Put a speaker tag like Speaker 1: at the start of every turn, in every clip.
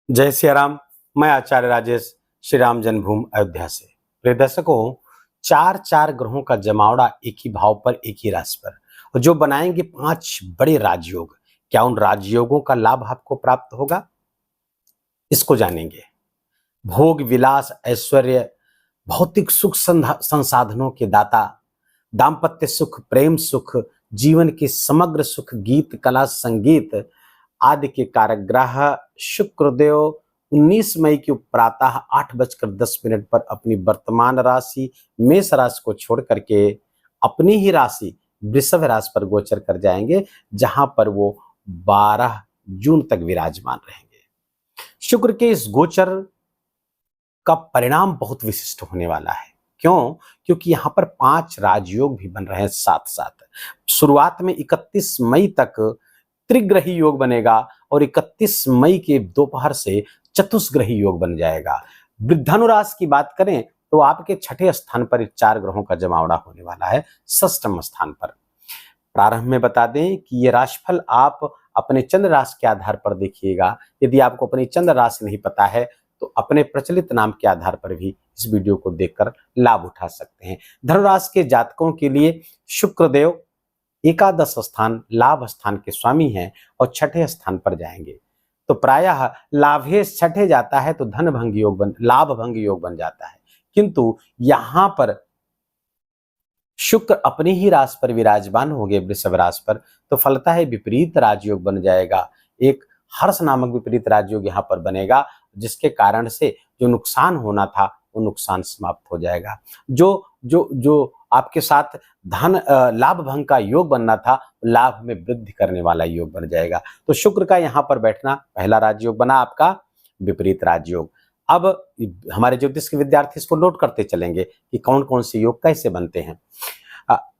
Speaker 1: जय सिया राम। मैं आचार्य राजेश श्री राम जन्मभूमि अयोध्या से। प्रिय दर्शकों, चार चार ग्रहों का जमावड़ा एक ही भाव पर, एक ही राशि पर, और जो बनाएंगे पांच बड़े राजयोग। क्या उन राजयोगों का लाभ आपको प्राप्त होगा? इसको जानेंगे। भोग विलास ऐश्वर्य, भौतिक सुख संसाधनों के दाता, दाम्पत्य सुख, प्रेम सुख, जीवन के समग्र सुख, गीत कला संगीत आदि के कारक ग्रह शुक्रदेव 19 मई की प्रातः 8:10 पर अपनी वर्तमान राशि मेष राशि को छोड़ करके अपनी ही राशि वृषभ राशि पर गोचर कर जाएंगे, जहां पर वो 12 जून तक विराजमान रहेंगे। शुक्र के इस गोचर का परिणाम बहुत विशिष्ट होने वाला है। क्यों? क्योंकि यहाँ पर 5 राजयोग भी बन रहे हैं साथ साथ। शुरुआत में 31 मई तक त्रिग्रही योग बनेगा और 31 मई के दोपहर से चतुष्ग्रही योग बन जाएगा। धनुराशि की बात करें तो आपके छठे स्थान पर 4 ग्रहों का जमावड़ा होने वाला है, षष्ठम स्थान पर। प्रारंभ में बता दें कि ये राशिफल आप अपने चंद्र राशि के आधार पर देखिएगा। यदि आपको अपनी चंद्र राशि नहीं पता है तो अपने प्रचलित नाम के आधार पर भी इस वीडियो को देखकर लाभ उठा सकते हैं। धनुराशि के जातकों के लिए शुक्रदेव एकादश स्थान लाभ स्थान के स्वामी हैं और छठे स्थान पर जाएंगे, तो प्रायः लाभेश छठे जाता है तो धन भंग योग लाभ भंग योग बन जाता है। किंतु यहां पर शुक्र अपनी ही राशि पर विराजमान हो गए वृषभ राशि पर, तो फलता है विपरीत राजयोग बन जाएगा। एक हर्ष नामक विपरीत राजयोग यहाँ पर बनेगा, जिसके कारण से जो नुकसान होना था वो नुकसान समाप्त हो जाएगा। जो जो जो आपके साथ धन लाभ भंग का योग बनना था, लाभ में वृद्धि करने वाला योग बन जाएगा। तो शुक्र का यहाँ पर बैठना पहला राजयोग बना आपका विपरीत राजयोग। अब हमारे ज्योतिष के विद्यार्थी इसको नोट करते चलेंगे कि कौन कौन से योग कैसे बनते हैं।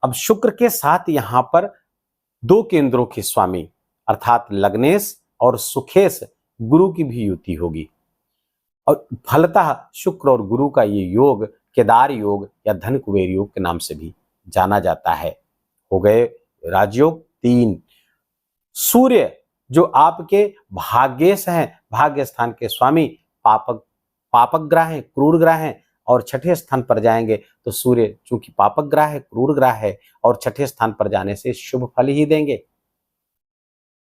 Speaker 1: अब शुक्र के साथ यहाँ पर 2 केंद्रों के स्वामी अर्थात लग्नेश और सुखेश गुरु की भी युति होगी, और फलतः शुक्र और गुरु का ये योग केदार योग या धन कुबेर योग के नाम से भी जाना जाता है। हो गए राजयोग 3। सूर्य जो आपके भाग्येश हैं, भाग्य स्थान के स्वामी पापक ग्रह हैं, क्रूर ग्रह हैं, और छठे स्थान पर जाएंगे तो सूर्य चूंकि पापक ग्रह है, क्रूर ग्रह है, और छठे स्थान पर जाने से शुभ फल ही देंगे।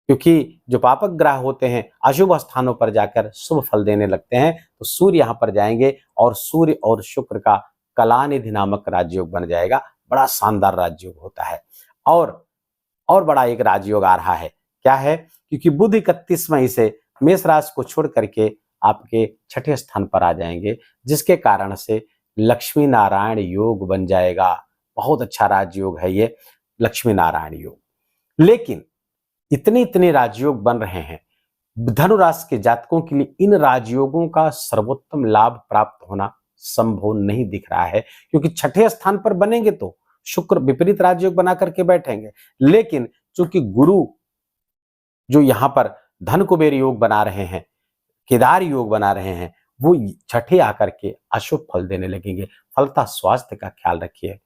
Speaker 1: क्योंकि जो पापक ग्रह होते हैं अशुभ स्थानों पर जाकर शुभ फल देने लगते हैं, तो सूर्य यहाँ पर जाएंगे और सूर्य और शुक्र का कलानिधि नामक राजयोग बन जाएगा। बड़ा शानदार राजयोग होता है। और बड़ा एक राजयोग आ रहा है। क्या है? क्योंकि बुध 31 मई से मेष राशि को छोड़ करके आपके छठे स्थान पर आ जाएंगे, जिसके कारण से लक्ष्मी नारायण योग बन जाएगा। बहुत अच्छा राजयोग है ये लक्ष्मी नारायण योग। लेकिन इतने राजयोग बन रहे हैं, धनु राशि के जातकों के लिए इन राजयोगों का सर्वोत्तम लाभ प्राप्त होना संभव नहीं दिख रहा है। क्योंकि छठे स्थान पर बनेंगे तो शुक्र विपरीत राजयोग बना करके बैठेंगे, लेकिन चूंकि गुरु जो यहाँ पर धन कुबेर योग बना रहे हैं, केदार योग बना रहे हैं, वो छठे आकर के अशुभ फल देने लगेंगे। फलतः स्वास्थ्य का ख्याल रखिए।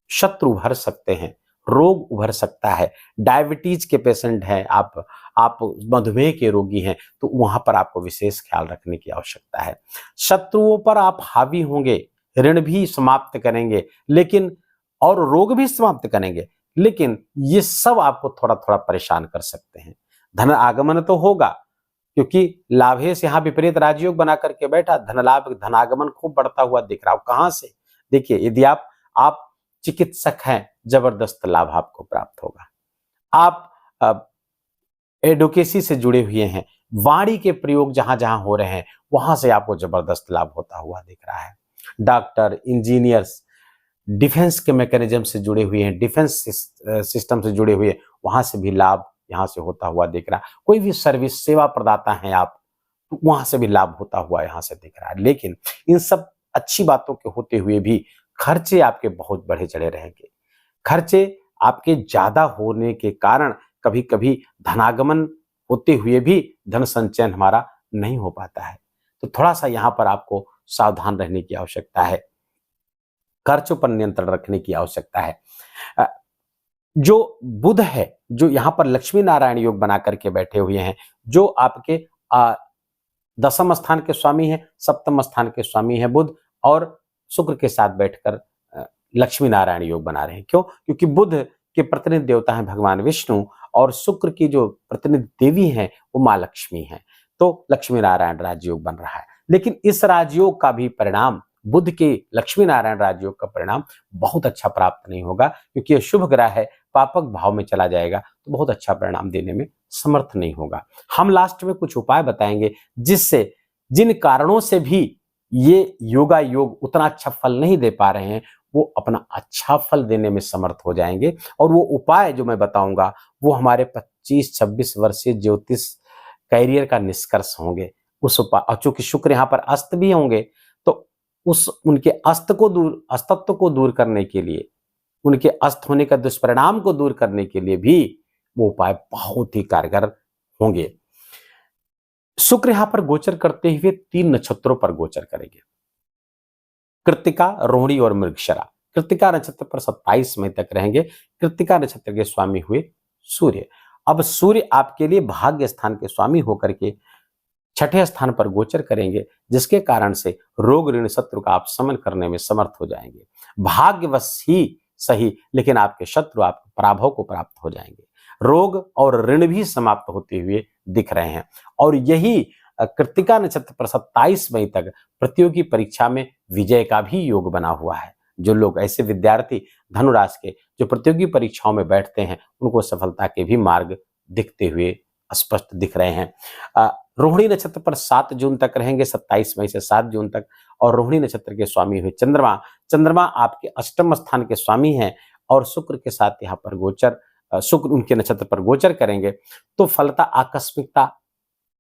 Speaker 1: शत्रु उभर सकते हैं, रोग उभर सकता है। डायबिटीज के पेशेंट हैं आप मधुमेह के रोगी हैं, तो वहां पर आपको विशेष ख्याल रखने की आवश्यकता है। शत्रुओं पर आप हावी होंगे, ऋण भी समाप्त करेंगे, लेकिन और रोग भी समाप्त करेंगे, लेकिन ये सब आपको थोड़ा थोड़ा परेशान कर सकते हैं। धन आगमन तो होगा, क्योंकि लाभेश यहाँ विपरीत राजयोग बना करके बैठा, धनागमन खूब बढ़ता हुआ दिख रहा हो। कहां से? देखिए, यदि आप चिकित्सक हैं, जबरदस्त लाभ आपको प्राप्त होगा। आप एडवोकेसी से जुड़े हुए हैं, वाणी के प्रयोग जहां जहां हो रहे हैं, वहां से आपको जबरदस्त लाभ होता हुआ दिख रहा है। डॉक्टर, इंजीनियर्स, डिफेंस के मैकेनिज्म से जुड़े हुए हैं, डिफेंस सिस्टम से जुड़े हुए, वहां से भी लाभ यहां से होता हुआ दिख रहा है। कोई भी सर्विस सेवा प्रदाता हैं आप, तो वहां से भी लाभ होता हुआ यहां से दिख रहा है। लेकिन इन सब अच्छी बातों के होते हुए भी खर्चे आपके बहुत बढ़े चढ़े रहेंगे। खर्चे आपके ज्यादा होने के कारण कभी कभी धनागमन होते हुए भी धन संचयन हमारा नहीं हो पाता है। तो थोड़ा सा यहाँ पर आपको सावधान रहने की आवश्यकता है, खर्चों पर नियंत्रण रखने की आवश्यकता है। जो बुध है, जो यहाँ पर लक्ष्मी नारायण योग बना करके बैठे हुए हैं, जो आपके दसम स्थान के स्वामी है, सप्तम स्थान के स्वामी है बुध, और शुक्र के साथ बैठकर लक्ष्मी नारायण योग बना रहे हैं। क्यों? क्योंकि बुध के प्रतिनिधि देवता हैं भगवान विष्णु, और शुक्र की जो प्रतिनिधि देवी हैं वो माँ लक्ष्मी हैं। तो लक्ष्मी नारायण राजयोग बन रहा है। लेकिन इस राजयोग का भी परिणाम, बुध के लक्ष्मी नारायण राजयोग का परिणाम बहुत अच्छा प्राप्त नहीं होगा, क्योंकि यह शुभ ग्रह है, पापक भाव में चला जाएगा, तो बहुत अच्छा परिणाम देने में समर्थ नहीं होगा। हम लास्ट में कुछ उपाय बताएंगे जिससे, जिन कारणों से भी ये योगा योग उतना अच्छा फल नहीं दे पा रहे हैं, वो अपना अच्छा फल देने में समर्थ हो जाएंगे। और वो उपाय जो मैं बताऊंगा वो हमारे 25-26 वर्षीय ज्योतिष कैरियर का निष्कर्ष होंगे। उस उपाय, और चूंकि शुक्र यहाँ पर अस्त भी होंगे, तो उस उनके अस्तत्व को दूर करने के लिए, उनके अस्त होने का दुष्परिणाम को दूर करने के लिए भी वो उपाय बहुत ही कारगर होंगे। शुक्र यहां पर गोचर करते हुए 3 नक्षत्रों पर गोचर करेंगे, कृत्तिका, रोहिणी और मृगशिरा। कृत्तिका नक्षत्र पर 27 मई तक रहेंगे। कृत्तिका नक्षत्र के स्वामी हुए सूर्य। अब सूर्य आपके लिए भाग्य स्थान के स्वामी होकर के 6ठे स्थान पर गोचर करेंगे, जिसके कारण से रोग ऋण शत्रु का आप शमन करने में समर्थ हो जाएंगे। भाग्यवश ही सही, लेकिन आपके शत्रु आपके पराभव को प्राप्त हो जाएंगे। रोग और ऋण भी समाप्त होते हुए दिख रहे हैं। और यही कृत्तिका नक्षत्र पर 27 मई तक प्रतियोगी परीक्षा में विजय का भी योग बना हुआ है। जो लोग, ऐसे विद्यार्थी धनुराशि के जो प्रतियोगी परीक्षाओं में बैठते हैं, उनको सफलता के भी मार्ग दिखते हुए स्पष्ट दिख रहे हैं। रोहिणी नक्षत्र पर 7 जून तक रहेंगे, 27 मई से 7 जून तक। और रोहिणी नक्षत्र के स्वामी हुए चंद्रमा। चंद्रमा आपके अष्टम स्थान के स्वामी हैं, और शुक्र के साथ यहाँ पर गोचर, शुक्र उनके नक्षत्र पर गोचर करेंगे, तो फलता आकस्मिकता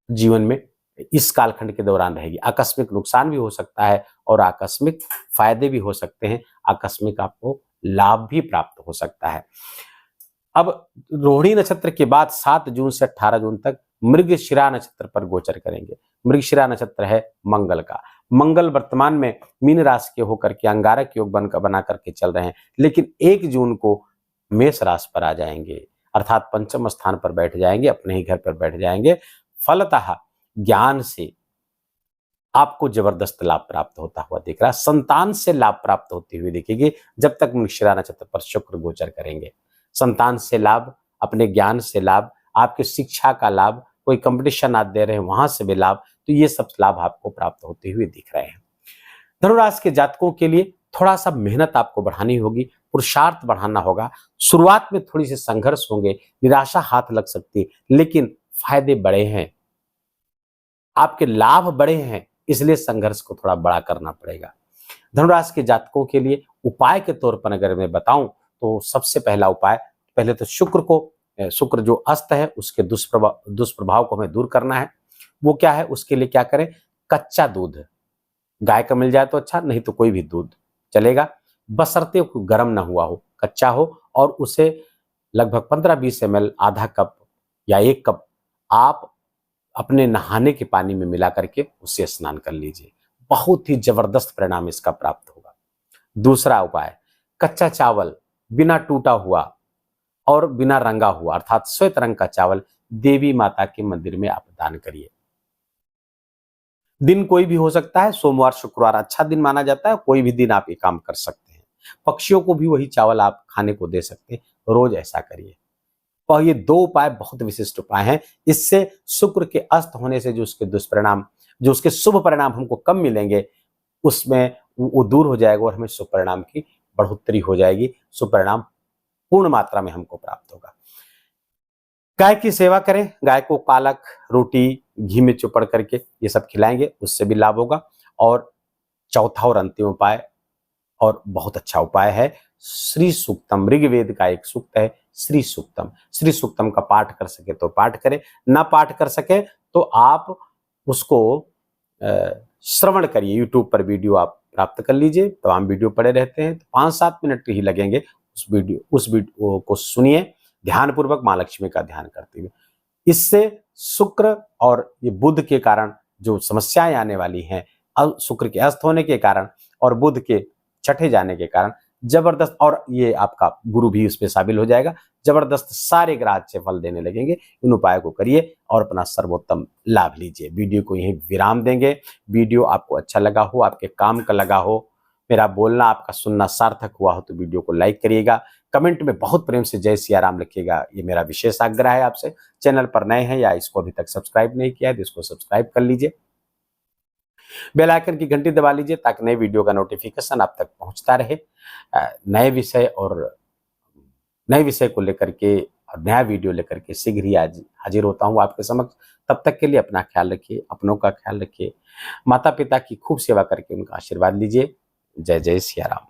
Speaker 1: जीवन में इस कालखंड के दौरान रहेगी। आकस्मिक नुकसान भी हो सकता है और आकस्मिक फायदे भी हो सकते हैं, आकस्मिक आपको लाभ भी प्राप्त हो सकता है। अब रोहिणी नक्षत्र के बाद 7 जून से 18 जून तक मृगशिरा नक्षत्र पर गोचर करेंगे। मृगशिरा नक्षत्र है मंगल का। मंगल वर्तमान में मीन राशि के होकर के अंगारक योग बना करके चल रहे हैं, लेकिन 1 जून को मेष राशि पर आ जाएंगे, अर्थात पंचम स्थान पर बैठ जाएंगे, अपने ही घर पर बैठ जाएंगे। फलतः ज्ञान से आपको जबरदस्त लाभ प्राप्त होता हुआ दिख रहा है। संतान से लाभ प्राप्त होते हुए दिखेगी जब तक मृगशिरा नक्षत्र पर शुक्र गोचर करेंगे। संतान से लाभ, अपने ज्ञान से लाभ, आपकी शिक्षा का लाभ, कोई कंपटीशन आप दे रहे हैं वहां से भी लाभ, तो ये सब लाभ आपको प्राप्त होते हुए दिख रहे हैं। धनुराशि के जातकों के लिए थोड़ा सा मेहनत आपको बढ़ानी होगी, पुरुषार्थ बढ़ाना होगा। शुरुआत में थोड़ी सी संघर्ष होंगे, निराशा हाथ लग सकती है, लेकिन फायदे बड़े हैं, आपके लाभ बड़े हैं, इसलिए संघर्ष को थोड़ा बड़ा करना पड़ेगा। धनुराशि के जातकों के लिए उपाय के तौर पर अगर मैं बताऊं, तो सबसे पहला उपाय, पहले तो शुक्र जो अस्त है उसके दुष्प्रभाव को हमें दूर करना है। वो क्या है, उसके लिए क्या करें, कच्चा दूध गाय का मिल जाए तो अच्छा, नहीं तो कोई भी दूध चलेगा, बशर्ते गर्म ना हुआ हो, कच्चा हो, और उसे लगभग 15-20 ml, आधा कप या 1 कप आप अपने नहाने के पानी में मिला करके उससे स्नान कर लीजिए। बहुत ही जबरदस्त परिणाम इसका प्राप्त होगा। दूसरा उपाय, कच्चा चावल बिना टूटा हुआ और बिना रंगा हुआ, अर्थात श्वेत रंग का चावल देवी माता के मंदिर में आप दान करिए। दिन कोई भी हो सकता है, सोमवार शुक्रवार अच्छा दिन माना जाता है, कोई भी दिन आप ये काम कर सकते हैं। पक्षियों को भी वही चावल आप खाने को दे सकते हैं, रोज ऐसा करिए। और ये 2 उपाय बहुत विशिष्ट उपाय हैं। इससे शुक्र के अस्त होने से जो उसके दुष्परिणाम, जो उसके शुभ परिणाम हमको कम मिलेंगे, उसमें वो दूर हो जाएगा और हमें शुभ परिणाम की बढ़ोतरी हो जाएगी, शुभ परिणाम पूर्ण मात्रा में हमको प्राप्त होगा। गाय की सेवा करें, गाय को पालक, रोटी, घी में चुपड़ करके ये सब खिलाएंगे, उससे भी लाभ होगा। और चौथा और अंतिम उपाय, और बहुत अच्छा उपाय है, श्री सूक्तम, ऋग्वेद का एक सूक्त है श्री सूक्तम। श्री सूक्तम का पाठ कर सके तो पाठ करें, ना पाठ कर सके तो आप उसको श्रवण करिए। यूट्यूब पर वीडियो आप प्राप्त कर लीजिए, तमाम वीडियो पड़े रहते हैं, तो 5-7 मिनट ही लगेंगे। उस वीडियो को सुनिए ध्यानपूर्वक, माँ लक्ष्मी का ध्यान करते हुए। इससे शुक्र और ये बुध के कारण जो समस्याएं आने वाली हैं, शुक्र के अस्त होने के कारण और बुध के 6ठे जाने के कारण जबरदस्त, और ये आपका गुरु भी उसमें शामिल हो जाएगा। जबरदस्त सारे ग्रह अच्छे फल देने लगेंगे। इन उपायों को करिए और अपना सर्वोत्तम लाभ लीजिए। वीडियो को यहीं विराम देंगे। वीडियो आपको अच्छा लगा हो, आपके काम का लगा हो, मेरा बोलना आपका सुनना सार्थक हुआ हो तो वीडियो को लाइक करिएगा। कमेंट में बहुत प्रेम से जय सिया राम लिखिएगा, ये मेरा विशेष आग्रह है आपसे। चैनल पर नए हैं या इसको अभी तक सब्सक्राइब नहीं किया है तो इसको सब्सक्राइब कर लीजिए। बेल आइकन की घंटी दबा लीजिए ताकि नए वीडियो का नोटिफिकेशन आप तक पहुंचता रहे। नए विषय को लेकर के और नया वीडियो लेकर के शीघ्र ही आज हाजिर होता हूँ आपके समक्ष। तब तक के लिए अपना ख्याल रखिए, अपनों का ख्याल रखिए, माता पिता की खूब सेवा करके उनका आशीर्वाद लीजिए। जय जय सिया राम।